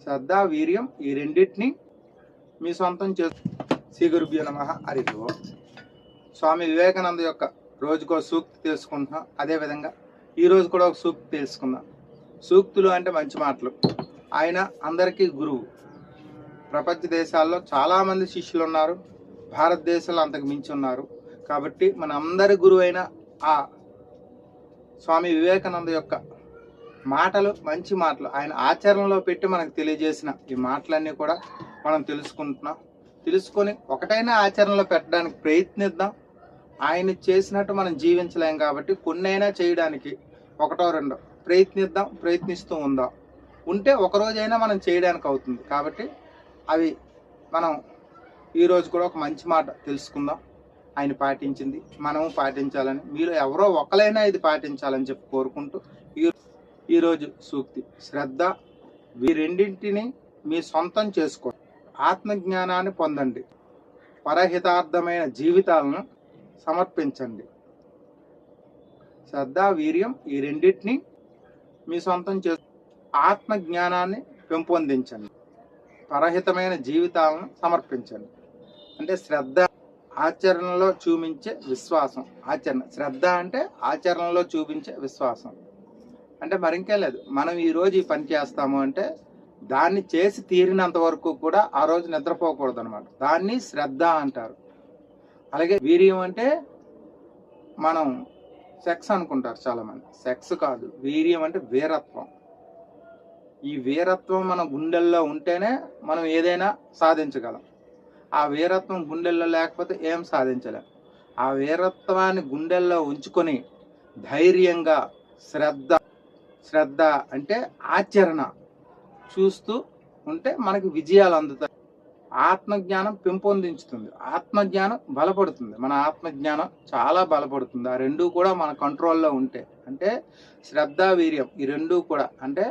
శ్రద్ధ, వీర్యం ఈ రెండింటిని మీ సొంతం చేసు. శ్రీ గురుభ్యో నమః. హరి ఓం. స్వామి వివేకానంద యొక్క రోజుకో సూక్తి తెలుసుకుంటున్నాం. అదేవిధంగా ఈరోజు కూడా ఒక సూక్తి తెలుసుకుందాం. సూక్తులు అంటే మంచి మాటలు. ఆయన అందరికీ గురువు. ప్రపంచ దేశాల్లో చాలామంది శిష్యులు ఉన్నారు, భారతదేశంలో అంతకు మించి ఉన్నారు. కాబట్టి మన అందరి గురువు అయిన ఆ స్వామి వివేకానంద యొక్క మాటలు మంచి మాటలు ఆయన ఆచరణలో పెట్టి మనకు తెలియజేసిన ఈ మాటలన్నీ కూడా మనం తెలుసుకొని ఒకటైనా ఆచరణలో పెట్టడానికి ప్రయత్నిద్దాం. ఆయన చేసినట్టు మనం జీవించలేం కాబట్టి కొన్నైనా చేయడానికి ఒకటో రెండో ప్రయత్నిస్తూ ఉంటే ఒకరోజైనా మనం చేయడానికి అవుతుంది. కాబట్టి అవి మనం ఈరోజు కూడా ఒక మంచి మాట తెలుసుకుందాం. ఆయన పాటించింది మనము పాటించాలని, మీరు ఎవరో ఒకరైనా ఇది పాటించాలని చెప్పి కోరుకుంటూ ఈరోజు సూక్తి. శ్రద్ధ, ఈ రెండింటిని మీ సొంతం చేసుకోండి. ఆత్మజ్ఞానాన్ని పొందండి. పరహితార్థమైన జీవితాలను సమర్పించండి. శ్రద్ధ, వీర్యం ఈ రెండింటిని మీ సొంతం ఆత్మజ్ఞానాన్ని పెంపొందించండి. పరహితమైన జీవితాలను సమర్పించండి. అంటే శ్రద్ధ ఆచరణలో చూపించే విశ్వాసం. శ్రద్ధ అంటే ఆచరణలో చూపించే విశ్వాసం. అంటే మరింకేం లేదు, మనం ఈరోజు ఈ పని చేస్తాము అంటే దాన్ని చేసి తీరినంత వరకు కూడా ఆ రోజు నిద్రపోకూడదు అనమాట. దాన్ని శ్రద్ధ అంటారు. అలాగే వీర్యం అంటే మనం సెక్స్ అనుకుంటారు చాలామంది. సెక్స్ కాదు, వీర్యం అంటే వీరత్వం. ఈ వీరత్వం మన గుండెల్లో ఉంటేనే మనం ఏదైనా సాధించగలం. ఆ వీరత్వం గుండెల్లో లేకపోతే ఏం సాధించలేం. ఆ వీరత్వాన్ని గుండెల్లో ఉంచుకొని ధైర్యంగా శ్రద్ధ అంటే ఆచరణ చూస్తూ ఉంటే మనకి విజయాలు అందుతాయి. ఆత్మజ్ఞానం పెంపొందించుతుంది, ఆత్మజ్ఞానం బలపడుతుంది. మన ఆత్మజ్ఞానం చాలా బలపడుతుంది. ఆ రెండూ కూడా మన కంట్రోల్లో ఉంటే, అంటే శ్రద్ధ, వీర్యం ఈ రెండూ కూడా, అంటే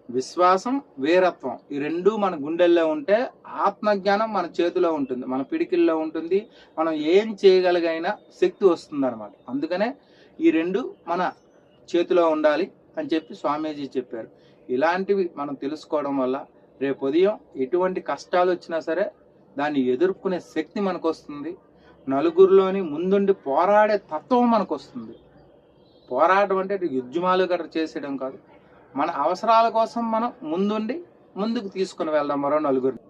విశ్వాసం, వీరత్వం ఈ రెండూ మన గుండెల్లో ఉంటే ఆత్మజ్ఞానం మన చేతిలో ఉంటుంది, మన పిడికిల్లో ఉంటుంది. మనం ఏం చేయగలిగైనా శక్తి వస్తుంది అనమాట. అందుకనే ఈ రెండు మన చేతిలో ఉండాలి అని చెప్పి స్వామీజీ చెప్పారు. ఇలాంటివి మనం తెలుసుకోవడం వల్ల రేపు ఉదయం ఎటువంటి కష్టాలు వచ్చినా సరే దాన్ని ఎదుర్కొనే శక్తి మనకు వస్తుంది. నలుగురిలోని ముందుండి పోరాడే తత్వం మనకు వస్తుంది. పోరాటం అంటే యుద్ధమాలు గట్రా చేసేయడం కాదు. మన అవసరాల కోసం మనం ముందుకు తీసుకుని వెళ్దాం మరో నలుగురిని.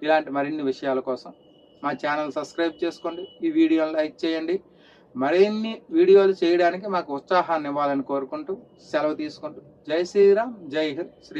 ఇలాంటి మరిన్ని విషయాల కోసం మా ఛానల్ సబ్స్క్రైబ్ చేసుకోండి, ఈ వీడియోని లైక్ చేయండి. మరిన్ని వీడియోలు చేయడానికి మాకు ఉత్సాహాన్ని ఇవ్వాలని కోరుకుంటూ సెలవు తీసుకుంటూ జై శ్రీరామ్, జై హింద్. శ్రీ